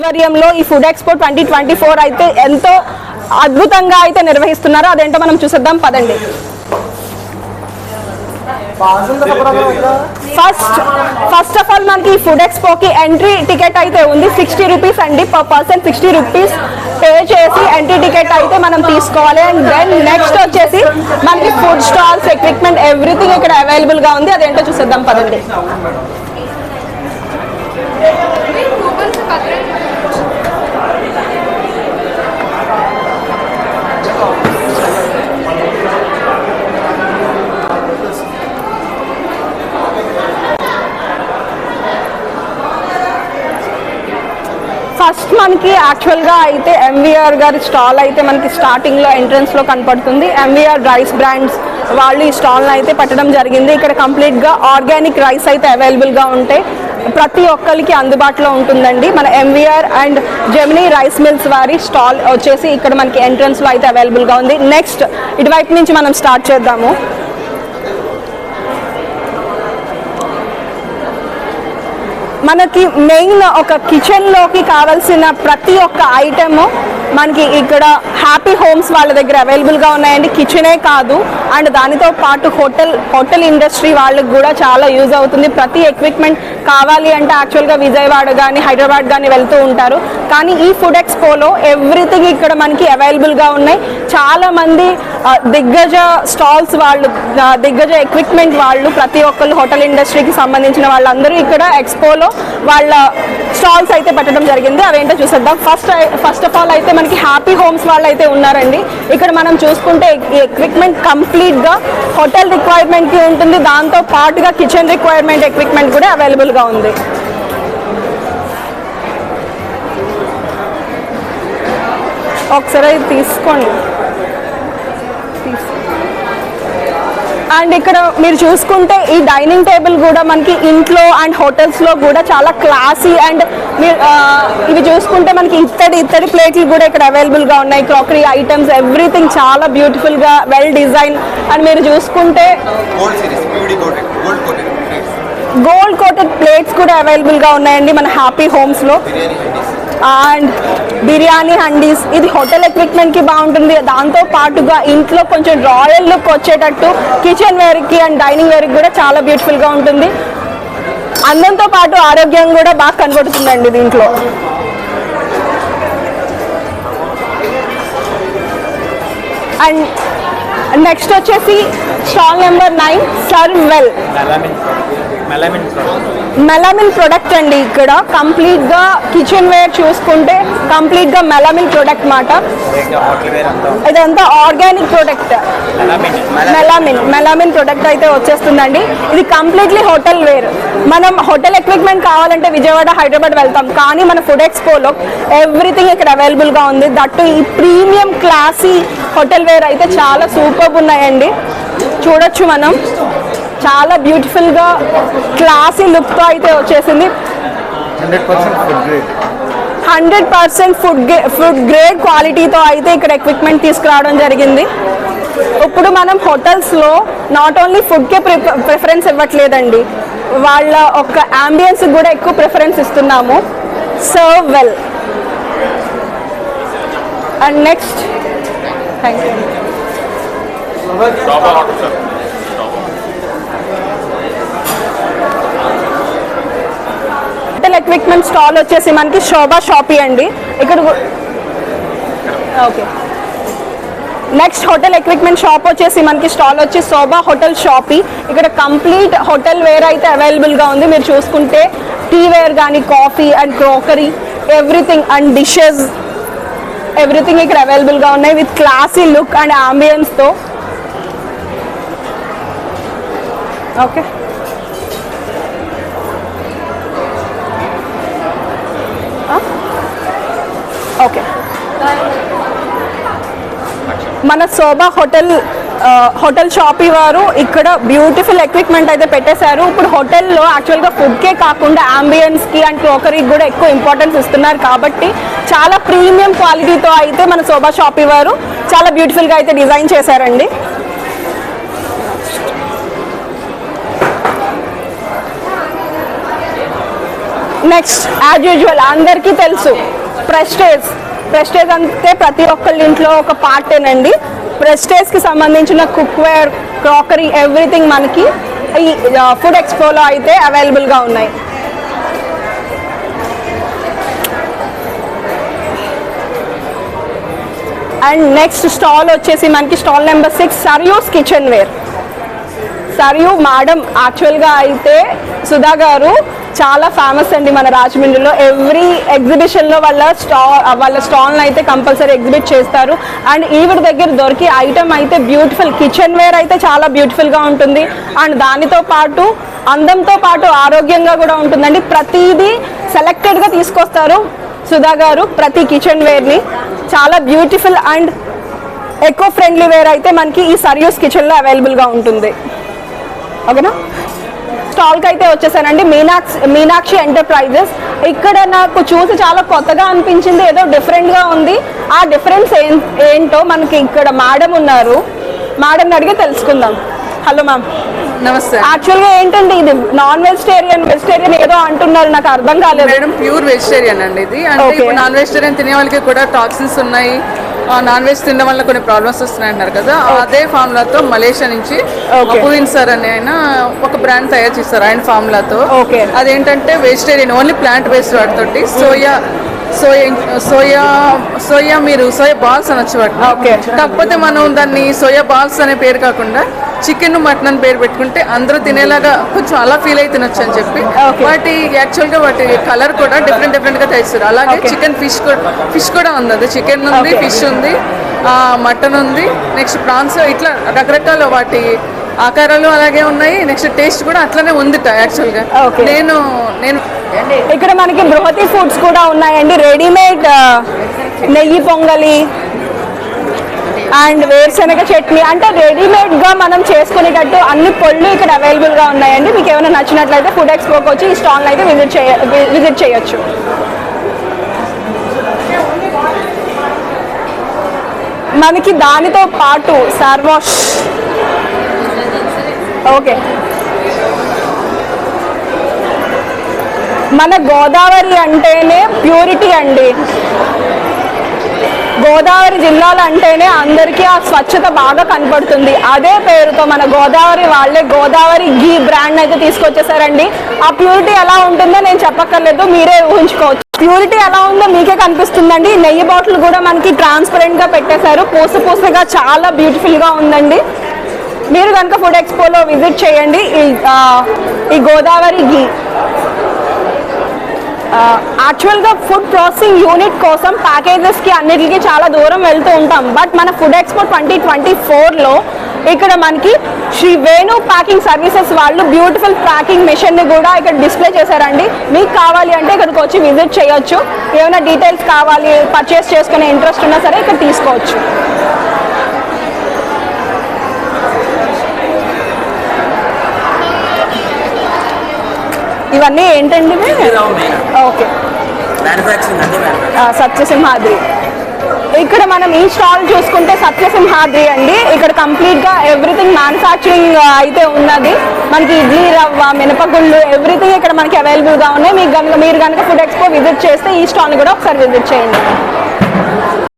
ఆధ్వర్యంలో ఈ food expo 2024 అయితే ఎంతో అద్భుతంగా అయితే నిర్వహిస్తున్నారు. అదేంటో మనం చూసేద్దాం పదండి. ఫస్ట్ ఆఫ్ ఆల్ మనకి ఫుడ్ ఎక్స్పోకి ఎంట్రీ టికెట్ అయితే ఉంది 60 రూపీస్ అండి. పర్ పర్సన్ 60 రూపీస్ పే చేసి ఎంట్రీ టికెట్ అయితే మనం తీసుకోవాలి. అండ్ దెన్ నెక్స్ట్ వచ్చేసి మనకి ఫుడ్ స్టాల్స్, ఎక్విప్మెంట్, ఎవ్రీథింగ్ ఇక్కడ అవైలబుల్ గా ఉంది. అదేంటో చూసేద్దాం పదండి. ఫస్ట్ మనకి యాక్చువల్గా అయితే ఎంవీఆర్ గారి స్టాల్ అయితే మనకి స్టార్టింగ్లో ఎంట్రన్స్లో కనపడుతుంది. ఎంవీఆర్ రైస్ బ్రాండ్స్ వాళ్ళు ఈ స్టాల్ని అయితే పెట్టడం జరిగింది. ఇక్కడ కంప్లీట్గా ఆర్గానిక్ రైస్ అయితే అవైలబుల్గా ఉంటాయి, ప్రతి ఒక్కరికి అందుబాటులో ఉంటుందండి. మన MVR and Gemini rice mills వారి స్టాల్ వచ్చేసి ఇక్కడ మనకి ఎంట్రన్స్లో అయితే అవైలబుల్గా ఉంది. నెక్స్ట్ ఇటువైపు నుంచి మనం స్టార్ట్ చేద్దాము. మనకి మెయిన్ ఒక కిచెన్లోకి కావాల్సిన ప్రతి ఒక్క ఐటెము మనకి ఇక్కడ హ్యాపీ హోమ్స్ వాళ్ళ దగ్గర అవైలబుల్గా ఉన్నాయండి. కిచెనే కాదు అండ్ దానితో పాటు హోటల్ ఇండస్ట్రీ వాళ్ళకి కూడా చాలా యూజ్ అవుతుంది. ప్రతి ఎక్విప్మెంట్ కావాలి అంటే యాక్చువల్గా విజయవాడ కానీ హైదరాబాద్ కానీ వెళ్తూ ఉంటారు, కానీ ఈ ఫుడ్ ఎక్స్పోలో ఎవ్రీథింగ్ ఇక్కడ మనకి అవైలబుల్గా ఉన్నాయి. చాలామంది దిగ్గజ స్టాల్స్ వాళ్ళు, దిగ్గజ ఎక్విప్మెంట్ వాళ్ళు, ప్రతి ఒక్కళ్ళు హోటల్ ఇండస్ట్రీకి సంబంధించిన వాళ్ళందరూ ఇక్కడ ఎక్స్పోలో వాళ్ళ స్టాల్స్ అయితే పెట్టడం జరిగింది. అవేంటో చూసేద్దాం. ఫస్ట్ ఆఫ్ ఆల్ అయితే మనకి హ్యాపీ హోమ్స్ వాళ్ళు అయితే ఉన్నారండి. ఇక్కడ మనం చూసుకుంటే ఈ ఎక్విప్మెంట్ కంప్లీట్గా హోటల్ రిక్వైర్మెంట్కి ఉంటుంది, దాంతో పాటుగా కిచెన్ రిక్వైర్మెంట్ ఎక్విప్మెంట్ కూడా అవైలబుల్గా ఉంది. ఒకసారి తీసుకోండి. అండ్ ఇక్కడ మీరు చూసుకుంటే ఈ డైనింగ్ టేబుల్ కూడా మనకి ఇంట్లో అండ్ హోటల్స్లో కూడా చాలా క్లాసీ అండ్ ఇవి చూసుకుంటే మనకి ఇత్తడి ప్లేట్లు కూడా ఇక్కడ అవైలబుల్గా ఉన్నాయి. క్రాకరీ ఐటమ్స్ ఎవ్రీథింగ్ చాలా బ్యూటిఫుల్గా వెల్ డిజైన్. అండ్ మీరు చూసుకుంటే గోల్డ్ కోటెడ్ ప్లేట్స్ కూడా అవైలబుల్గా ఉన్నాయండి మన హ్యాపీ హోమ్స్లో. అండ్ బిర్యానీ హండీస్, ఇది హోటల్ ఎక్విప్మెంట్కి బాగుంటుంది, దాంతో పాటుగా ఇంట్లో కొంచెం రాయల్ లుక్ వచ్చేటట్టు కిచెన్ వేర్కి అండ్ డైనింగ్ వేర్కి కూడా చాలా బ్యూటిఫుల్గా ఉంటుంది. అందంతో పాటు ఆరోగ్యం కూడా బాగా కనబడుతుందండి దీంట్లో. అండ్ నెక్స్ట్ వచ్చేసి stall number 9 serve well melamine product అండి. ఇక్కడ కంప్లీట్గా కిచెన్ వేర్ చూసుకుంటే కంప్లీట్గా మెలామిన్ ప్రొడక్ట్ మాట. ఇదంతా ఆర్గానిక్ ప్రొడక్ట్, మెలామిన్ ప్రొడక్ట్ అయితే వచ్చేస్తుందండి. ఇది కంప్లీట్లీ హోటల్ వేర్. మనం హోటల్ ఎక్విప్మెంట్ కావాలంటే విజయవాడ హైదరాబాద్ వెళ్తాం, కానీ మన ఫుడ్ ఎక్స్పోలో ఎవ్రీథింగ్ ఇక్కడ అవైలబుల్గా ఉంది. దట్టు ఈ ప్రీమియం క్లాసీ హోటల్ వేర్ అయితే చాలా సూపర్గా ఉన్నాయండి. చూడొచ్చు మనం, చాలా బ్యూటిఫుల్గా క్లాసీ లుక్తో అయితే వచ్చేసింది. 100% ఫుడ్ గ్రేడ్ క్వాలిటీతో అయితే ఇక్కడ ఎక్విప్మెంట్ తీసుకురావడం జరిగింది. ఇప్పుడు మనం హోటల్స్లో నాట్ ఓన్లీ ఫుడ్కే ప్రిఫరెన్స్ ఇవ్వట్లేదండి, వాళ్ళ ఒక అంబియన్స్ కూడా ఎక్కువ ప్రిఫరెన్స్ ఇస్తున్నాము. Serve well. And next thank you. Hotel equipment stall వచ్చేసి మనకి శోభా షాపీ అండి. ఇక్కడ okay. Next hotel equipment shop వచ్చేసి మనకి స్టాల్ వచ్చి శోభా హోటల్ షాపీ. ఇక్కడ కంప్లీట్ హోటల్ వేర్ అయితే అవైలబుల్గా ఉంది. మీరు చూసుకుంటే టీ వేర్ కానీ, coffee and crockery everything and dishes everything ఇక్కడ అవైలబుల్గా ఉన్నాయి విత్ క్లాసీ లుక్ అండ్ అంబియన్స్తో. ఓకే. ఓకే, మన శోభా హోటల్ షాపీ వారు ఇక్కడ బ్యూటిఫుల్ ఎక్విప్మెంట్ అయితే పెట్టేశారు. ఇప్పుడు హోటల్లో యాక్చువల్గా ఫుడ్కే కాకుండా అంబియన్స్కి అండ్ క్రోకరీకి కూడా ఎక్కువ ఇంపార్టెన్స్ ఇస్తున్నారు, కాబట్టి చాలా ప్రీమియం క్వాలిటీతో అయితే మన శోభా షాపీ వారు చాలా బ్యూటిఫుల్గా అయితే డిజైన్ చేశారండి. నెక్స్ట్ యాజ్ యూజువల్ అందరికీ తెలుసు ప్రెస్టేజ్ అంటే ప్రతి ఒక్కళ్ళ ఇంట్లో ఒక పార్టేనండి. ప్రెస్టేజ్కి సంబంధించిన కుక్వేర్, క్రాకరీ, ఎవ్రీథింగ్ మనకి ఈ ఫుడ్ ఎక్స్పోలో అయితే అవైలబుల్గా ఉన్నాయి. అండ్ నెక్స్ట్ స్టాల్ వచ్చేసి మనకి stall number 6 Saryu's kitchen ware. Saryu madam యాక్చువల్గా అయితే సుధా గారు చాలా ఫేమస్ అండి మన రాజమండ్రిలో. ఎవ్రీ ఎగ్జిబిషన్లో వాళ్ళ స్టాల్ని అయితే కంపల్సరీ ఎగ్జిబిట్ చేస్తారు. అండ్ ఈవిడ దగ్గర దొరికే ఐటమ్ అయితే బ్యూటిఫుల్ కిచెన్ వేర్ అయితే చాలా బ్యూటిఫుల్గా ఉంటుంది. అండ్ దానితో పాటు అందంతో పాటు ఆరోగ్యంగా కూడా ఉంటుందండి. ప్రతిదీ సెలెక్టెడ్గా తీసుకొస్తారు సుధా గారు. ప్రతి కిచెన్ వేర్ని చాలా beautiful and eco friendly ware అయితే మనకి ఈ సర్యూస్ కిచెన్లో అవైలబుల్గా ఉంటుంది. ఓకేనా? స్టాల్కి అయితే వచ్చేసానండి. మీనాక్షి ఎంటర్ప్రైజెస్. ఇక్కడ నాకు చూసి చాలా కొత్తగా అనిపించింది, ఏదో డిఫరెంట్గా ఉంది. ఆ డిఫరెన్స్ ఏంటో మనకి ఇక్కడ మేడం ఉన్నారు, మేడంని అడిగి తెలుసుకుందాం. Hello ma'am. నమస్తే. యాక్చువల్గా ఏంటండి ఇది నాన్ వెజిటేరియన్ ఏదో అంటున్నారు, నాకు అర్థం కాలేదు. మేడం ప్యూర్ వెజిటేరియన్ అండి ఇది. అంటే ఇప్పుడు నాన్ వెజిటేరియన్ తినే వాళ్ళకి కూడా టాక్సిన్స్ ఉన్నాయి, నాన్ వెజ్ తినడం వల్ల కొన్ని ప్రాబ్లమ్స్ వస్తున్నాయి అంటారు కదా. అదే ఫార్ములాతో మలేషియా నుంచి అపువిన్ సార్ అని ఆయన ఒక బ్రాండ్ తయారు చేస్తారు ఆయన ఫార్ములాతో. అదేంటంటే వెజిటేరియన్ ఓన్లీ ప్లాంట్ బేస్డ్ వాటితోటి సోయా మీరు సోయా బాల్స్ అనొచ్చు వాటి. కాకపోతే మనం దాన్ని సోయా బాల్స్ అనే పేరు కాకుండా చికెన్ మటన్ అని పేరు పెట్టుకుంటే అందరూ తినేలాగా కొంచెం అలా ఫీల్ అయి తినొచ్చు అని చెప్పి వాటి యాక్చువల్గా వాటి కలర్ కూడా డిఫరెంట్ గా తెస్తారు. అలాగే చికెన్ ఫిష్ కూడా ఉంది. అది చికెన్ ఉంది, ఫిష్ ఉంది, మటన్ ఉంది, నెక్స్ట్ ప్రాన్స్, ఇట్లా రకరకాల వాటి ఆకారాలు అలాగే ఉన్నాయి. నెక్స్ట్ టేస్ట్ కూడా అట్లనే ఉంది యాక్చువల్గా. నేను ఇక్కడ మనకి బృహతి ఫుడ్స్ కూడా ఉన్నాయండి. రెడీమేడ్ నెయ్యి పొంగలి అండ్ వేరుశనగ చట్నీ, అంటే రెడీమేడ్గా మనం చేసుకునేటట్టు అన్ని పళ్ళు ఇక్కడ అవైలబుల్గా ఉన్నాయండి. మీకు ఏమైనా నచ్చినట్లయితే ఫుడ్ ఎక్స్పోకి వచ్చి ఈ స్టాల్ని అయితే విజిట్ చేయొచ్చు. మనకి దానితో పాటు సర్వాష్. ఓకే, మన గోదావరి అంటేనే ప్యూరిటీ అండి. గోదావరి జిల్లాలు అంటేనే అందరికీ ఆ స్వచ్ఛత బాగా కనపడుతుంది. అదే పేరుతో మన గోదావరి వాళ్ళే గోదావరి ఘీ బ్రాండ్ అయితే తీసుకొచ్చేసారండి. ఆ ప్యూరిటీ ఎలా ఉంటుందో నేను చెప్పక్కర్లేదు, మీరే ఊహించుకోవచ్చు. ప్యూరిటీ ఎలా ఉందో మీకే కనిపిస్తుందండి. నెయ్యి బాటిల్ కూడా మనకి ట్రాన్స్పరెంట్గా పెట్టేశారు, పూసగా చాలా బ్యూటిఫుల్గా ఉందండి. మీరు కనుక ఫుడ్ ఎక్స్పోలో విజిట్ చేయండి. ఈ గోదావరి ఘీ యాక్చువల్గా ఫుడ్ ప్రాసెసింగ్ యూనిట్ కోసం ప్యాకేజెస్కి అన్నిటికీ చాలా దూరం వెళ్తూ ఉంటాం. బట్ మన ఫుడ్ ఎక్స్పో 2024లో ఇక్కడ మనకి శ్రీ వేణు ప్యాకింగ్ సర్వీసెస్ వాళ్ళు బ్యూటిఫుల్ ప్యాకింగ్ మిషన్ని కూడా ఇక్కడ డిస్ప్లే చేశారండి. మీకు కావాలి అంటే ఇక్కడికి వచ్చి విజిట్ చేయొచ్చు. ఏమైనా డీటెయిల్స్ కావాలి, పర్చేస్ చేసుకునే ఇంట్రెస్ట్ ఉన్నా సరే ఇక్కడ తీసుకోవచ్చు. ఇవన్నీ ఏంటండి? ఓకే, సత్యసింహాద్రి. ఇక్కడ మనం ఈ స్టాల్ చూసుకుంటే సత్యసింహాద్రి అండి. ఇక్కడ కంప్లీట్గా ఎవ్రీథింగ్ మ్యానుఫ్యాక్చరింగ్ అయితే ఉన్నది. మనకి ఇడ్లీ రవ్వ, మినపగుళ్ళు, ఎవ్రీథింగ్ ఇక్కడ మనకి అవైలబుల్గా ఉన్నాయి. మీరు కనుక ఫుడ్ ఎక్స్పో విజిట్ చేస్తే ఈ స్టాల్ని కూడా ఒకసారి విజిట్ చేయండి.